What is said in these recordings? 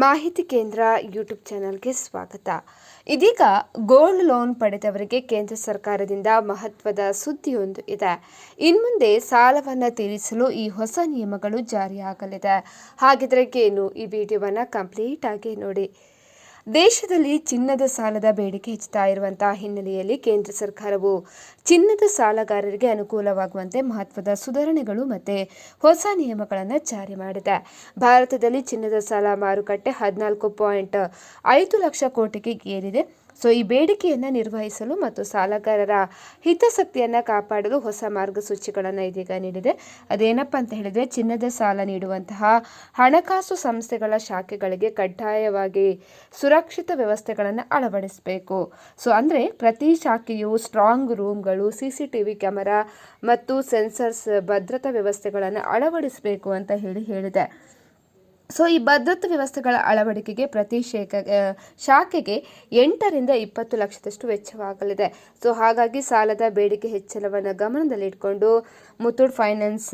ಮಾಹಿತಿ ಕೇಂದ್ರ ಯೂಟ್ಯೂಬ್ ಚಾನಲ್ಗೆ ಸ್ವಾಗತ. ಇದೀಗ ಗೋಲ್ಡ್ ಲೋನ್ ಪಡೆದವರಿಗೆ ಕೇಂದ್ರ ಸರ್ಕಾರದಿಂದ ಮಹತ್ವದ ಸುದ್ದಿಯೊಂದು ಇದೆ. ಇನ್ಮುಂದೆ ಸಾಲವನ್ನು ತೀರಿಸಲು ಈ ಹೊಸ ನಿಯಮಗಳು ಜಾರಿಯಾಗಲಿದೆ. ಹಾಗಿದ್ರೆ ಏನು, ಈ ವಿಡಿಯೋವನ್ನು ಕಂಪ್ಲೀಟ್ ಆಗಿ ನೋಡಿ. ದೇಶದಲ್ಲಿ ಚಿನ್ನದ ಸಾಲದ ಬೇಡಿಕೆ ಹೆಚ್ಚುತ್ತಾ ಇರುವಂತಹ ಹಿನ್ನೆಲೆಯಲ್ಲಿ ಕೇಂದ್ರ ಸರ್ಕಾರವು ಚಿನ್ನದ ಸಾಲಗಾರರಿಗೆ ಅನುಕೂಲವಾಗುವಂತೆ ಮಹತ್ವದ ಸುಧಾರಣೆಗಳು ಮತ್ತು ಹೊಸ ನಿಯಮಗಳನ್ನು ಜಾರಿ ಮಾಡಿದೆ. ಭಾರತದಲ್ಲಿ ಚಿನ್ನದ ಸಾಲ ಮಾರುಕಟ್ಟೆ 14.5 ಲಕ್ಷ ಕೋಟಿಗೆ ಏರಿದೆ. ಈ ಬೇಡಿಕೆಯನ್ನು ನಿರ್ವಹಿಸಲು ಮತ್ತು ಸಾಲಗಾರರ ಹಿತಾಸಕ್ತಿಯನ್ನು ಕಾಪಾಡಲು ಹೊಸ ಮಾರ್ಗಸೂಚಿಗಳನ್ನು ಇದೀಗ ನೀಡಿದೆ. ಅದೇನಪ್ಪ ಅಂತ ಹೇಳಿದರೆ, ಚಿನ್ನದ ಸಾಲ ನೀಡುವಂತಹ ಹಣಕಾಸು ಸಂಸ್ಥೆಗಳ ಶಾಖೆಗಳಿಗೆ ಕಡ್ಡಾಯವಾಗಿ ಸುರಕ್ಷಿತ ವ್ಯವಸ್ಥೆಗಳನ್ನು ಅಳವಡಿಸಬೇಕು. ಅಂದರೆ ಪ್ರತಿ ಶಾಖೆಯು ಸ್ಟ್ರಾಂಗ್ ರೂಮ್ಗಳು, CCTV ಕ್ಯಾಮೆರಾ ಮತ್ತು ಸೆನ್ಸರ್ಸ್ ಭದ್ರತಾ ವ್ಯವಸ್ಥೆಗಳನ್ನು ಅಳವಡಿಸಬೇಕು ಅಂತ ಹೇಳಿದೆ. ಈ ಭದ್ರತಾ ವ್ಯವಸ್ಥೆಗಳ ಅಳವಡಿಕೆಗೆ ಪ್ರತಿ ಶಾಖೆಗೆ 8 ರಿಂದ 20 ಲಕ್ಷದಷ್ಟು ವೆಚ್ಚವಾಗಲಿದೆ. ಹಾಗಾಗಿ ಸಾಲದ ಬೇಡಿಕೆ ಹೆಚ್ಚಳವನ್ನು ಗಮನದಲ್ಲಿಟ್ಟುಕೊಂಡು Muthoot finance,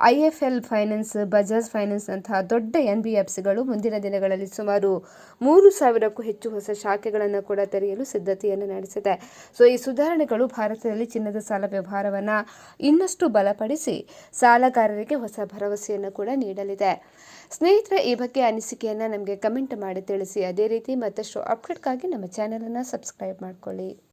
IIFL finance, Bajaj finance ಅಂತಹ ದೊಡ್ಡ NBFCಗಳು ಮುಂದಿನ ದಿನಗಳಲ್ಲಿ ಸುಮಾರು 3,000ಕ್ಕೂ ಹೆಚ್ಚು ಹೊಸ ಶಾಖೆಗಳನ್ನು ಕೂಡ ತೆರೆಯಲು ಸಿದ್ಧತೆಯನ್ನು ನಡೆಸಿದೆ. ಈ ಸುಧಾರಣೆಗಳು ಭಾರತದಲ್ಲಿ ಚಿನ್ನದ ಸಾಲ ವ್ಯವಹಾರವನ್ನು ಇನ್ನಷ್ಟು ಬಲಪಡಿಸಿ ಸಾಲಗಾರರಿಗೆ ಹೊಸ ಭರವಸೆಯನ್ನು ಕೂಡ ನೀಡಲಿದೆ. ಸ್ನೇಹಿತರೆ, ಈ ಬಗ್ಗೆ ಅನಿಸಿಕೆಯನ್ನು ನಮಗೆ ಕಮೆಂಟ್ ಮಾಡಿ ತಿಳಿಸಿ. ಅದೇ ರೀತಿ ಮತ್ತಷ್ಟು ಅಪ್ಡೇಟ್ಗಾಗಿ ನಮ್ಮ ಚಾನಲನ್ನು ಸಬ್ಸ್ಕ್ರೈಬ್ ಮಾಡ್ಕೊಳ್ಳಿ.